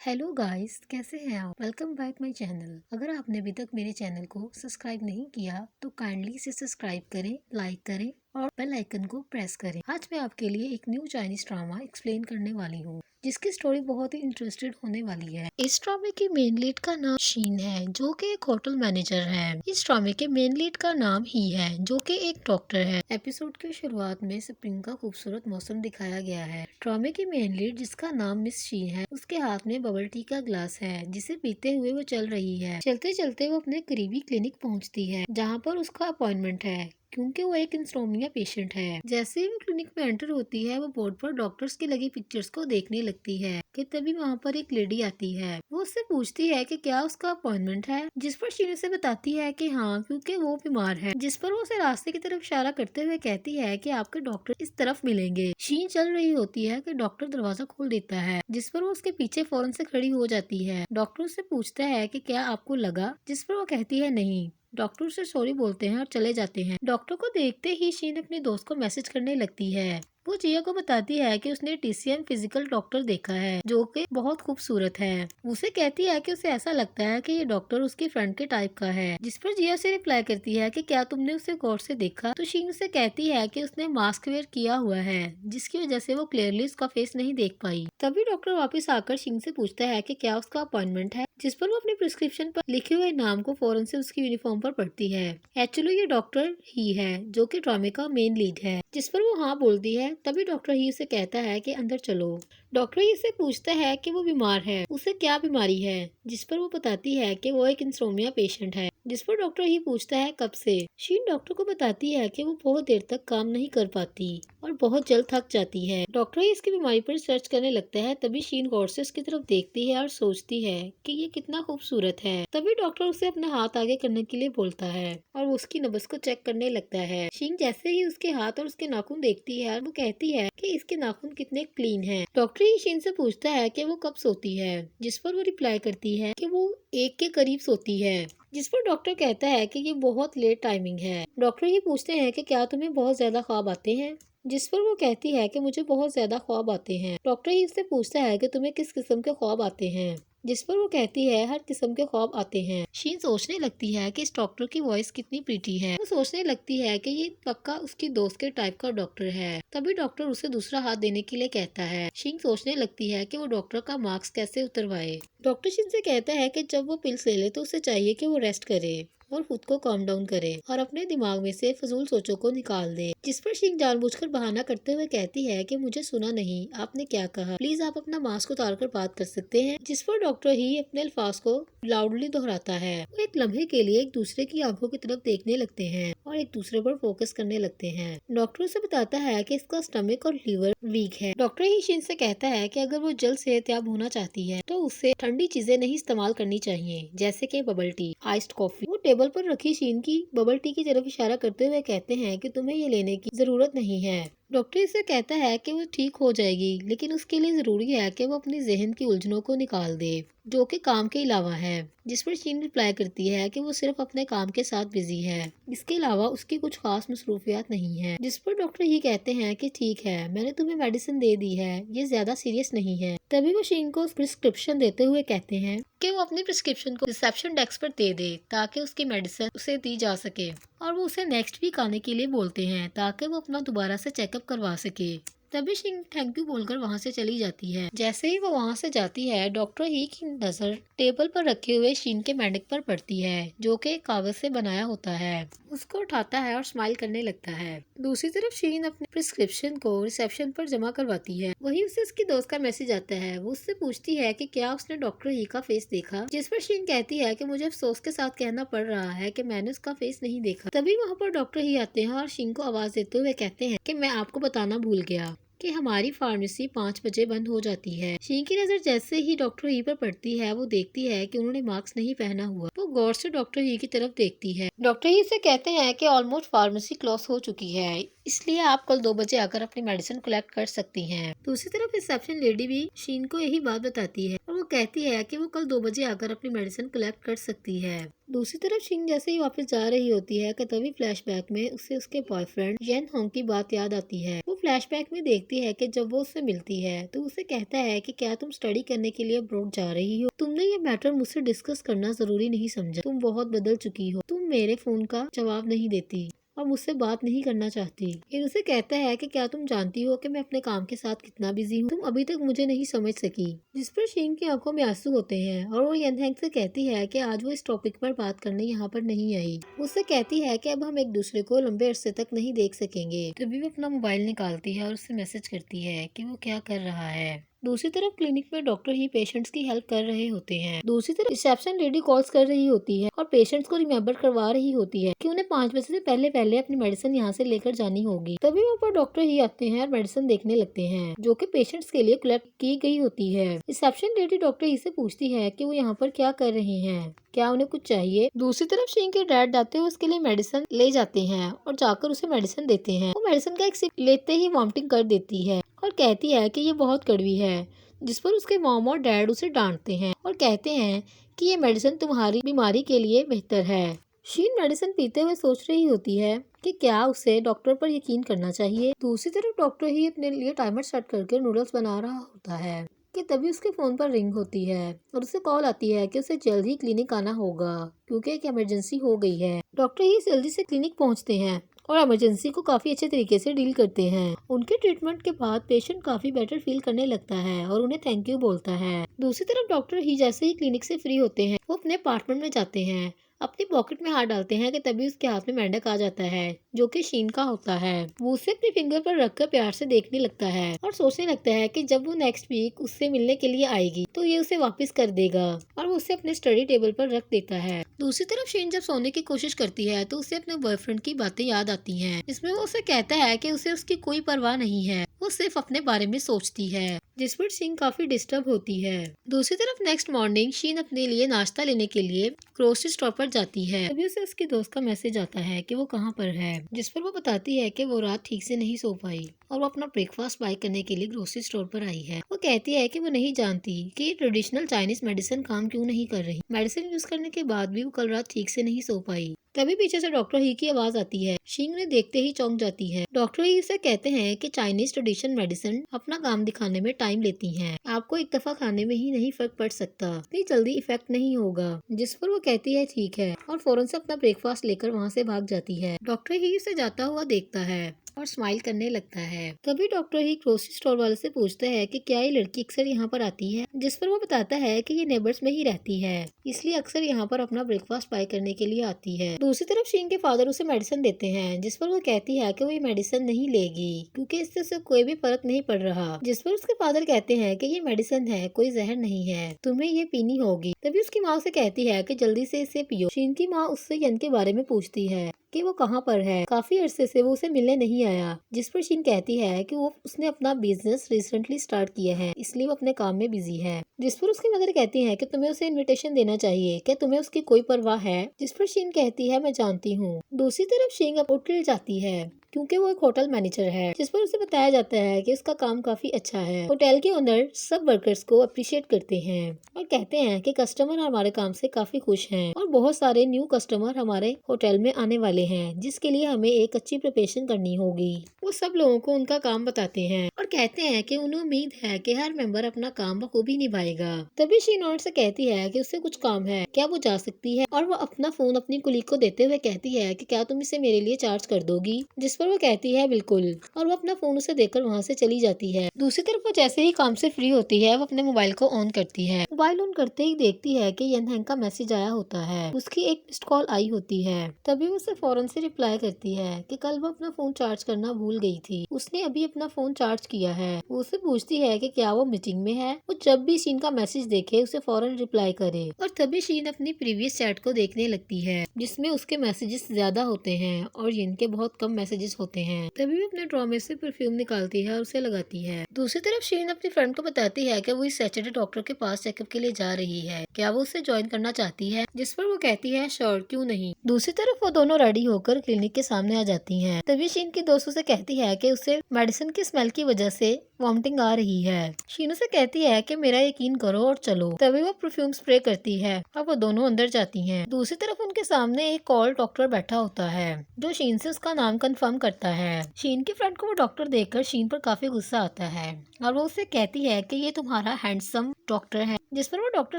Hello guys, कैसे हैं आप। Welcome back my channel. अगर आपने अभी तक मेरे चैनल को सब्सक्राइब नहीं किया तो काइंडली इसे सब्सक्राइब करें, लाइक करें और बेल आइकन को प्रेस करें। आज मैं आपके लिए एक न्यू चाइनीज ड्रामा एक्सप्लेन करने वाली हूँ जिसकी स्टोरी बहुत ही इंटरेस्टेड होने वाली है। इस ड्रामे की मेन लीड का नाम शीन है जो कि एक होटल मैनेजर है। इस ड्रामे के मेन लीड का नाम ही है जो कि एक डॉक्टर है। एपिसोड की शुरुआत में स्प्रिंग का खूबसूरत मौसम दिखाया गया है। ड्रामे की मेन लीड जिसका नाम मिस शीन है, उसके हाथ में बबल टी का ग्लास है जिसे पीते हुए वो चल रही है। चलते चलते वो अपने करीबी क्लिनिक पहुंचती है जहां पर उसका अपॉइंटमेंट है क्योंकि वो एक इंसोम्निया पेशेंट है। जैसे ही वो क्लिनिक में एंटर होती है वो बोर्ड पर डॉक्टर्स की लगी पिक्चर्स को देखने लगती है कि तभी वहाँ पर एक लेडी आती है। वो उससे पूछती है कि क्या उसका अपॉइंटमेंट है, जिस पर शीन उसे बताती है कि हाँ, क्योंकि वो बीमार है। जिस पर वो उसे रास्ते की तरफ इशारा करते हुए कहती है कि आपके डॉक्टर इस तरफ मिलेंगे। शीन चल रही होती है कि डॉक्टर दरवाजा खोल देता है जिस पर वो उसके पीछे फौरन से खड़ी हो जाती है। डॉक्टर उससे पूछता है कि क्या आपको लगा, जिस पर वो कहती है नहीं। डॉक्टर उसे सॉरी बोलते हैं और चले जाते हैं। डॉक्टर को देखते ही शीन अपने दोस्त को मैसेज करने लगती है। वो जिया को बताती है कि उसने टीसीएम फिजिकल डॉक्टर देखा है जो कि बहुत खूबसूरत है। उसे कहती है कि उसे ऐसा लगता है कि ये डॉक्टर उसकी फ्रेंड के टाइप का है। जिस पर जिया से रिप्लाई करती है कि क्या तुमने उसे गौर से देखा। तो शीन उसे कहती है कि उसने मास्क वेयर किया हुआ है जिसकी वजह से वो क्लियरली उसका फेस नहीं देख पाई। तभी डॉक्टर वापस आकर शीन से पूछता है कि क्या उसका अपॉइंटमेंट है, जिस पर वो अपनी प्रिस्क्रिप्शन पर लिखे हुए नाम को फौरन से उसकी यूनिफॉर्म पर पढ़ती है। एक्चुअली ये डॉक्टर ही है जो कि ड्रामे का मेन लीड है। जिस पर वो हाँ बोलती है। तभी डॉक्टर ही उसे कहता है कि अंदर चलो। डॉक्टर ही से पूछता है कि वो बीमार है, उसे क्या बीमारी है, जिस पर वो बताती है कि वो एक इंसोम्निया पेशेंट है। जिस पर डॉक्टर ही पूछता है कब से। शीन डॉक्टर को बताती है कि वो बहुत देर तक काम नहीं कर पाती और बहुत जल्द थक जाती है। डॉक्टर ही इसकी बीमारी पर सर्च करने लगता है। तभी शीन गौर से उसकी तरफ देखती है और सोचती है कि ये कितना खूबसूरत है। तभी डॉक्टर उसे अपना हाथ आगे करने के लिए बोलता है और वो उसकी नब्ज को चेक करने लगता है। शीन जैसे ही उसके हाथ और उसके नाखून देखती है वो कहती है कि इसके नाखून कितने क्लीन हैं। डॉक्टर ही शीन से पूछता है कि वो कब सोती है, जिस पर वो रिप्लाई करती है कि वो 1 के करीब सोती है। जिस पर डॉक्टर कहता है कि ये बहुत लेट टाइमिंग है। डॉक्टर ही पूछते हैं कि क्या तुम्हें बहुत ज्यादा ख्वाब आते हैं, जिस पर वो कहती है कि मुझे बहुत ज्यादा ख्वाब आते हैं। डॉक्टर ही उससे पूछता है कि तुम्हें किस किस्म के ख्वाब आते हैं, जिस पर वो कहती है हर किस्म के ख्वाब आते हैं। शीन सोचने लगती है कि इस डॉक्टर की वॉइस कितनी प्रीटी है। वो सोचने लगती है कि ये पक्का उसकी दोस्त के टाइप का डॉक्टर है। तभी डॉक्टर उसे दूसरा हाथ देने के लिए कहता है। शीन सोचने लगती है कि वो डॉक्टर का मास्क कैसे उतरवाए। डॉक्टर शीन से कहता है कि जब वो पिल्स ले ले तो उसे चाहिए कि वो रेस्ट करे और खुद को काम डाउन करे और अपने दिमाग में से फजूल सोचों को निकाल दे। जिस पर शीन जानबूझकर बहाना करते हुए कहती है कि मुझे सुना नहीं, आपने क्या कहा, प्लीज आप अपना मास्क उतार कर बात कर सकते हैं। जिस पर डॉक्टर ही अपने अल्फाज को लाउडली दोहराता है। वो एक लम्हे के लिए एक दूसरे की आंखों की तरफ देखने लगते हैं और एक दूसरे पर फोकस करने लगते हैं। डॉक्टर उसे बताता है कि इसका स्टमक और लीवर वीक है। डॉक्टर ही शीन से कहता है कि अगर वो जल्द सेहतयाब होना चाहती है तो उससे ठंडी चीजें नहीं इस्तेमाल करनी चाहिए, जैसे कि बबल टी, आइस्ड कॉफी। वो टेबल पर रखी शीन की बबल टी की तरफ इशारा करते हुए कहते हैं कि तुम्हें ये लेने की जरूरत नहीं है। डॉक्टर इसे कहता है कि वो ठीक हो जाएगी, लेकिन उसके लिए जरूरी है कि वो अपनी जहन की उलझनों को निकाल दे जो कि काम के अलावा है। जिस पर शीन रिप्लाई करती है कि वो सिर्फ अपने काम के साथ बिजी है, इसके अलावा उसकी कुछ खास मसरूफियात नहीं है। जिस पर डॉक्टर ही कहते हैं कि ठीक है, मैंने तुम्हें मेडिसिन दे दी है, ये ज्यादा सीरियस नहीं है। तभी वो शीन को प्रिस्क्रिप्शन देते हुए कहते हैं कि वो अपनी प्रिस्क्रिप्शन को रिसेप्शन डेस्क पर दे दे ताकि उसकी मेडिसिन उसे दी जा सके और वो उसे नेक्स्ट वीक आने के लिए बोलते हैं ताकि वो अपना दोबारा से चेकअप करवा सके। तभी शीन थैंक यू बोलकर वहाँ से चली जाती है। जैसे ही वो वहाँ से जाती है डॉक्टर ही की नजर टेबल पर रखे हुए शीन के मेडिक पर पड़ती है जो कि कागज से बनाया होता है। उसको उठाता है और स्माइल करने लगता है। दूसरी तरफ शीन अपने प्रिस्क्रिप्शन को रिसेप्शन पर जमा करवाती है। वहीं उसे उसकी दोस्त का मैसेज आता है। वो उससे पूछती है कि क्या उसने डॉक्टर ही का फेस देखा, जिस पर शीन कहती है कि मुझे अफसोस के साथ कहना पड़ रहा है कि मैंने उसका फेस नहीं देखा। तभी वहाँ पर डॉक्टर ही आते हैं और शीन को आवाज देते हुए कहते हैं कि मैं आपको बताना भूल गया कि हमारी फार्मेसी 5 बजे बंद हो जाती है। शीन की नजर जैसे ही डॉक्टर ही पर पड़ती है वो देखती है कि उन्होंने मास्क नहीं पहना हुआ। वो गौर से डॉक्टर ही की तरफ देखती है। डॉक्टर ही से कहते हैं कि ऑलमोस्ट फार्मेसी क्लोज हो चुकी है, इसलिए आप कल 2 बजे आकर अपनी मेडिसिन कलेक्ट कर सकती हैं। दूसरी तरफ रिसेप्शन लेडी भी शीन को यही बात बताती है और वो कहती है कि वो कल 2 बजे आकर अपनी मेडिसिन कलेक्ट कर सकती है। दूसरी तरफ शीन जैसे ही वापस जा रही होती है कि तभी फ्लैशबैक में उसे उसके बॉयफ्रेंड येन होंग की बात याद आती है। वो फ्लैशबैक में देखती है कि जब वो उससे मिलती है तो उसे कहता है कि क्या तुम स्टडी करने के लिए अब्रॉड जा रही हो? तुमने ये मैटर मुझसे डिस्कस करना जरूरी नहीं समझा। तुम बहुत बदल चुकी हो। तुम मेरे फोन का जवाब नहीं देती और मुझसे बात नहीं करना चाहती। फिर उसे कहता है कि क्या तुम जानती हो कि मैं अपने काम के साथ कितना बिजी हूँ? तुम अभी तक मुझे नहीं समझ सकी। जिस पर शीन की आंखों में आंसू होते हैं और वो येन हैंग से कहती है कि आज वो इस टॉपिक पर बात करने यहाँ पर नहीं आई। उससे कहती है कि अब हम एक दूसरे को लंबे अरसे तक नहीं देख सकेंगे। तभी वो अपना मोबाइल निकालती है और उससे मैसेज करती है कि वो क्या कर रहा है। दूसरी तरफ क्लिनिक में डॉक्टर ही पेशेंट्स की हेल्प कर रहे होते हैं। दूसरी तरफ रिसेप्शन लेडी कॉल्स कर रही होती है और पेशेंट्स को रिमेम्बर करवा रही होती है कि उन्हें 5 बजे से पहले पहले अपनी मेडिसिन यहाँ से लेकर जानी होगी। तभी वहाँ पर डॉक्टर ही आते हैं और मेडिसिन देखने लगते हैं जो कि पेशेंट्स के लिए कलेक्ट की गई होती है। रिसेप्शन लेडी डॉक्टर ही से पूछती है कि वो यहाँ पर क्या कर रहे हैं, क्या उन्हें कुछ चाहिए। दूसरी तरफ शीन के डैड जाते हुए उसके लिए मेडिसिन ले जाते हैं और जाकर उसे मेडिसिन देते हैं। वो मेडिसिन का एक सिप लेते ही वॉमिटिंग कर देती है और कहती है कि ये बहुत कड़वी है, जिस पर उसके मॉम और डैड उसे डांटते हैं और कहते हैं कि ये मेडिसिन तुम्हारी बीमारी के लिए बेहतर है। शीन मेडिसिन पीते हुए सोच रही होती है कि क्या उसे डॉक्टर पर यकीन करना चाहिए। दूसरी तरफ डॉक्टर ही अपने लिए टाइमर सेट करके नूडल्स बना रहा होता है कि तभी उसके फोन पर रिंग होती है और उसे कॉल आती है कि उसे जल्द ही क्लिनिक आना होगा क्योंकि एक इमरजेंसी हो गई है। डॉक्टर ही जल्दी से क्लिनिक पहुंचते हैं और इमरजेंसी को काफी अच्छे तरीके से डील करते हैं। उनके ट्रीटमेंट के बाद पेशेंट काफी बेटर फील करने लगता है और उन्हें थैंक यू बोलता है। दूसरी तरफ डॉक्टर ही जैसे ही क्लिनिक से फ्री होते हैं वो अपने अपार्टमेंट में जाते हैं। अपनी पॉकेट में हाथ डालते हैं कि तभी उसके हाथ में मेंढक आ जाता है जो कि शीन का होता है। वो उसे अपने फिंगर पर रखकर प्यार से देखने लगता है और सोचने लगता है कि जब वो नेक्स्ट वीक उससे मिलने के लिए आएगी तो ये उसे वापस कर देगा और वो उसे अपने स्टडी टेबल पर रख देता है। दूसरी तरफ शीन जब सोने की कोशिश करती है तो उसे अपने बॉयफ्रेंड की बातें याद आती हैं, जिसमें वो उसे कहता है कि उसे उसकी कोई परवाह नहीं है, वो सिर्फ अपने बारे में सोचती है, जिस पर शीन काफी डिस्टर्ब होती है। दूसरी तरफ नेक्स्ट मॉर्निंग शीन अपने लिए नाश्ता लेने के लिए ग्रोसरी स्टोर पर जाती है। तभी उसे उसकी दोस्त का मैसेज आता है कि वो कहाँ पर है, जिस पर वो बताती है कि वो रात ठीक से नहीं सो पाई और वो अपना ब्रेकफास्ट बाय करने के लिए ग्रोसरी स्टोर पर आई है। वो कहती है कि वो नहीं जानती कि ट्रेडिशनल चाइनीज मेडिसिन काम क्यों नहीं कर रही। मेडिसिन यूज करने के बाद भी वो कल रात ठीक से नहीं सो पाई। तभी पीछे से डॉक्टर ही की आवाज आती है। शीन ने देखते ही चौंक जाती है। डॉक्टर ही उसे कहते हैं कि चाइनीज ट्रेडिशनल मेडिसिन अपना काम दिखाने में टाइम लेती हैं। आपको एक दफा खाने में ही नहीं फर्क पड़ सकता, इतनी जल्दी इफेक्ट नहीं होगा। जिस पर वो कहती है ठीक है और फौरन से अपना ब्रेकफास्ट लेकर वहाँ से भाग जाती है। डॉक्टर ही उसे जाता हुआ देखता है और स्माइल करने लगता है। तभी डॉक्टर ही ग्रोसरी स्टोर वाले से पूछता है कि क्या ये लड़की अक्सर यहाँ पर आती है, जिस पर वो बताता है कि ये नेबर्स में ही रहती है, इसलिए अक्सर यहाँ पर अपना ब्रेकफास्ट बाय करने के लिए आती है। दूसरी तरफ शीन के फादर उसे मेडिसिन देते हैं, जिस पर वो कहती है कि वो ये मेडिसिन नहीं लेगी क्योंकि इससे उसे कोई भी फर्क नहीं पड़ रहा। जिस पर उसके फादर कहते हैं कि ये मेडिसिन है, कोई जहर नहीं है, तुम्हें ये पीनी होगी। तभी उसकी माँ उसे कहती है कि जल्दी से इसे पियो। शीन की माँ उससे यन के बारे में पूछती है कि वो कहाँ पर है, काफी अरसे से वो उसे मिलने नहीं आया। जिस पर शीन कहती है कि वो उसने अपना बिजनेस रिसेंटली स्टार्ट किया है, इसलिए वो अपने काम में बिजी है। जिस पर उसकी मदर कहती है कि तुम्हें उसे इनविटेशन देना चाहिए, क्या तुम्हें उसकी कोई परवाह है। जिस पर शीन कहती है मैं जानती हूँ। दूसरी तरफ शीन अब उठ जाती है क्योंकि वो एक होटल मैनेजर है, जिस पर उसे बताया जाता है कि उसका काम काफी अच्छा है। होटल के ओनर सब वर्कर्स को अप्रिशिएट करते हैं और कहते हैं कि कस्टमर हमारे काम से काफी खुश हैं और बहुत सारे न्यू कस्टमर हमारे होटल में आने वाले हैं, जिसके लिए हमें एक अच्छी प्रिपरेशन करनी होगी। वो सब लोगों को उनका काम बताते हैं और कहते हैं कि उन्हें उम्मीद है कि हर मेंबर अपना काम बखूबी निभाएगा। तभी शीन से कहती है कि उससे कुछ काम है, क्या वो जा सकती है, और वो अपना फोन अपनी कुलीग को देते हुए कहती है कि क्या तुम इसे मेरे लिए चार्ज कर दोगी। जिस पर वो कहती है बिल्कुल, और वो अपना फोन उसे देकर वहाँ से चली जाती है। दूसरी तरफ वो जैसे ही काम से फ्री होती है वो अपने मोबाइल को ऑन करती है। मोबाइल ऑन करते ही देखती है कि यन हैंग का मैसेज आया होता है, उसकी एक मिस्ड कॉल आई होती है। तभी वो उसे फौरन से रिप्लाई करती है कि कल वो अपना फोन चार्ज करना भूल गई थी, उसने अभी अपना फोन चार्ज किया है। वो उसे पूछती है कि क्या वो मीटिंग में है। वो जब भी शीन का मैसेज देखे उसे फौरन रिप्लाई करे और तभी शीन अपनी प्रीवियस चैट को देखने लगती है, जिसमें उसके मैसेजेस ज्यादा होते हैं और यन के बहुत कम मैसेजेस होते हैं। तभी वो अपने ड्रॉ में से परफ्यूम निकालती है और उसे लगाती है। दूसरी तरफ शीन अपनी फ्रेंड को बताती है कि वो इस सैटरडे डॉक्टर के पास चेकअप के लिए जा रही है, क्या वो उसे ज्वाइन करना चाहती है। जिस पर वो कहती है श्योर, क्यों नहीं। दूसरी तरफ वो दोनों रेडी होकर क्लिनिक के सामने आ जाती हैं। तभी शीन की दोस्त उसे कहती है कि उसे मेडिसिन की स्मेल की वजह से वॉमिटिंग आ रही है। शीन उसे कहती है कि मेरा यकीन करो और चलो। तभी वो परफ्यूम स्प्रे करती है और वो दोनों अंदर जाती हैं। दूसरी तरफ उनके सामने एक कॉल डॉक्टर बैठा होता है जो शीन से उसका नाम कंफर्म करता है। शीन की फ्रेंड को वो डॉक्टर देखकर शीन पर काफी गुस्सा आता है और वो उसे कहती है कि ये तुम्हारा हैंडसम डॉक्टर है। जिस पर वो डॉक्टर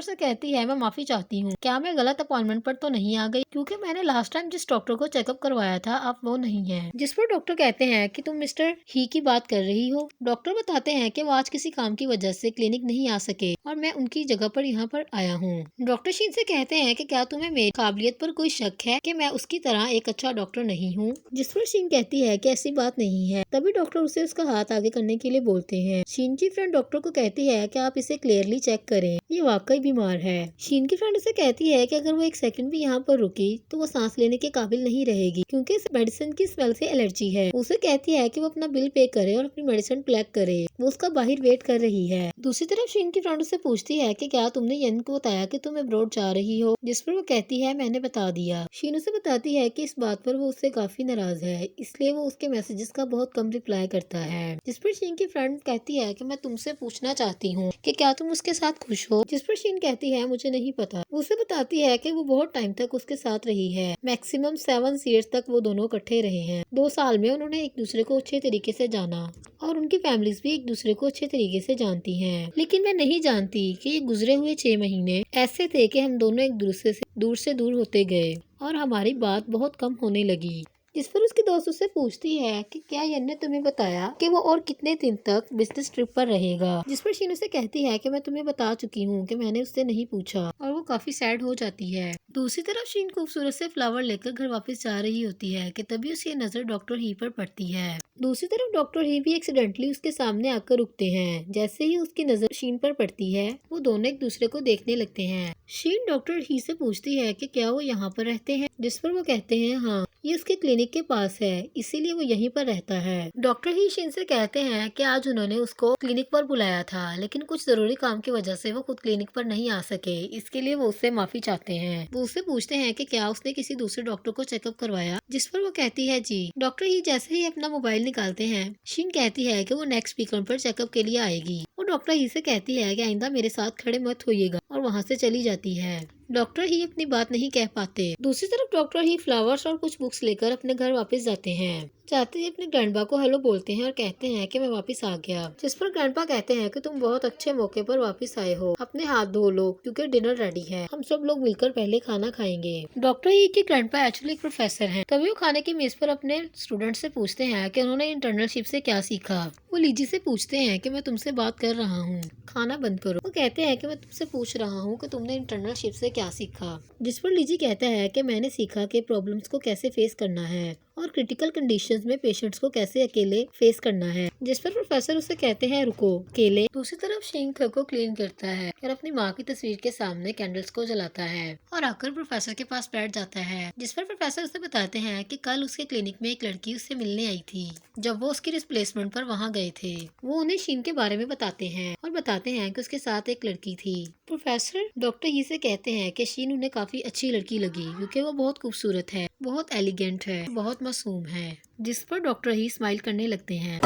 से कहती है मैं माफी चाहती हूँ, क्या मैं गलत अपॉइंटमेंट पर तो नहीं आ गई, क्योंकि मैंने लास्ट टाइम जिस डॉक्टर को चेकअप करवाया था आप वो नहीं है। जिस पर डॉक्टर कहते हैं कि तुम मिस्टर ही की बात कर रही हो। डॉक्टर बताते हैं कि वो आज किसी काम की वजह से क्लिनिक नहीं आ सके और मैं उनकी जगह पर यहाँ पर आया हूँ। डॉक्टर शीन से कहते हैं कि क्या तुम्हें मेरी काबिलियत पर कोई शक है कि मैं उसकी तरह एक अच्छा डॉक्टर नहीं हूँ। जिस पर शीन कहती है कि ऐसी बात नहीं है। तभी डॉक्टर उसे उसका हाथ आगे करने के लिए बोलते हैं। शीन की फ्रेंड डॉक्टर को कहती है कि आप इसे क्लियरली चेक करें, ये वाकई बीमार है। शीन की फ्रेंड उसे कहती है कि अगर वो एक सेकंड भी यहाँ पर रुकी तो वो सांस लेने के काबिल नहीं रहेगी, क्योंकि इस मेडिसिन की स्मेल से एलर्जी है। उसे कहती है कि वो अपना बिल पे करे और अपनी मेडिसिन कलेक्ट करे। वो उसका बाहर वेट कर रही है। दूसरी तरफ शीन की फ्रेंड उसे पूछती है कि क्या तुमने यन को बताया कि तुम अब्रॉड जा रही हो। जिस पर वो कहती है मैंने बता दिया। शीन उसे बताती है कि इस बात पर वो उससे काफी नाराज है, इसलिए वो उसके मैसेजेस का बहुत कम रिप्लाई करता है। जिस पर शीन की फ्रेंड कहती है कि मैं तुमसे पूछना चाहती हूँ कि क्या तुम उसके साथ खुश हो। जिस पर शीन कहती है मुझे नहीं पता। वो उसे बताती है कि वो बहुत टाइम तक उसके साथ रही है, मैक्सिमम 7 ईयर्स तक वो दोनों इकट्ठे रहे हैं। 2 साल में उन्होंने एक दूसरे को अच्छे तरीके से जाना और उनकी फैमिलीज भी एक दूसरे को अच्छे तरीके से जानती हैं। लेकिन मैं नहीं जानती कि ये गुजरे हुए 6 महीने ऐसे थे कि हम दोनों एक दूसरे से दूर होते गए और हमारी बात बहुत कम होने लगी। जिस पर उसकी दोस्त उससे पूछती है कि क्या यन ने तुम्हें बताया कि वो और कितने दिन तक बिजनेस ट्रिप पर रहेगा। जिस पर शीन उसे कहती है कि मैं तुम्हें बता चुकी हूँ कि मैंने उससे नहीं पूछा, और वो काफी सैड हो जाती है। दूसरी तरफ शीन खूबसूरत से फ्लावर लेकर घर वापस जा रही होती है कि तभी उसकी नजर डॉक्टर ही पर पड़ती है। दूसरी तरफ डॉक्टर ही भी एक्सीडेंटली उसके सामने आकर रुकते हैं। जैसे ही उसकी नजर शीन पर पड़ती है वो दोनों एक दूसरे को देखने लगते हैं। शीन डॉक्टर ही से पूछती है कि क्या वो यहाँ पर रहते हैं। जिस पर वो कहते हैं हाँ, ये उसके क्लिनिक के पास है, इसीलिए वो यहीं पर रहता है। डॉक्टर ही शीन से कहते हैं कि आज उन्होंने उसको क्लिनिक पर बुलाया था, लेकिन कुछ जरूरी काम की वजह से वो खुद क्लिनिक पर नहीं आ सके, इसके लिए वो उससे माफी चाहते हैं। वो उससे पूछते हैं कि क्या उसने किसी दूसरे डॉक्टर को चेकअप करवाया। जिस पर वो कहती है जी। डॉक्टर ही जैसे ही अपना मोबाइल निकालते हैं, शीन कहती है कि वो नेक्स्ट वीकेंड पर चेकअप के लिए आएगी। वो डॉक्टर ही से कहती है कि आइंदा मेरे साथ खड़े मत होइएगा, और वहाँ से चली जाती है। डॉक्टर ही अपनी बात नहीं कह पाते। दूसरी तरफ डॉक्टर ही फ्लावर्स और कुछ बुक्स लेकर अपने घर वापस जाते हैं। जाते ही अपने ग्रैंडपा को हेलो बोलते हैं और कहते हैं कि मैं वापस आ गया। जिस पर ग्रैंडपा कहते हैं कि तुम बहुत अच्छे मौके पर वापस आए हो, अपने हाथ धो लो क्योंकि डिनर रेडी है, हम सब लोग मिलकर पहले खाना खाएंगे। डॉक्टर ही के ग्रैंडपा एक्चुअली एक प्रोफेसर हैं। तभी वो खाने की मेज पर अपने स्टूडेंट से पूछते हैं कि उन्होंने इंटर्नशिप से क्या सीखा। वो लीजी से पूछते हैं कि मैं तुमसे बात कर रहा हूँ, खाना बंद करो। वो कहते हैं कि मैं तुमसे पूछ रहा हूँ कि तुमने इंटर्नशिप से क्या सीखा। जिस पर लीजी कहता है कि मैंने सीखा कि प्रॉब्लम्स को कैसे फेस करना है और क्रिटिकल कंडीशंस में पेशेंट्स को कैसे अकेले फेस करना है। जिस पर प्रोफेसर उसे कहते हैं रुको अकेले। दूसरी तरफ शीन घर को क्लीन करता है और अपनी माँ की तस्वीर के सामने कैंडल्स को जलाता है और आकर प्रोफेसर के पास बैठ जाता है। जिस पर प्रोफेसर उसे बताते हैं कि कल उसके क्लिनिक में एक लड़की उससे मिलने आई थी जब वो उसकी रिप्लेसमेंट पर वहाँ गए थे। वो उन्हें शीन के बारे में बताते हैं और बताते हैं कि उसके साथ एक लड़की थी। प्रोफेसर डॉक्टर ही से कहते हैं कि शीन उन्हें काफी अच्छी लड़की लगी क्योंकि वो बहुत खूबसूरत है, बहुत एलिगेंट है, बहुत मासूम है। जिस पर डॉक्टर ही स्माइल करने लगते हैं।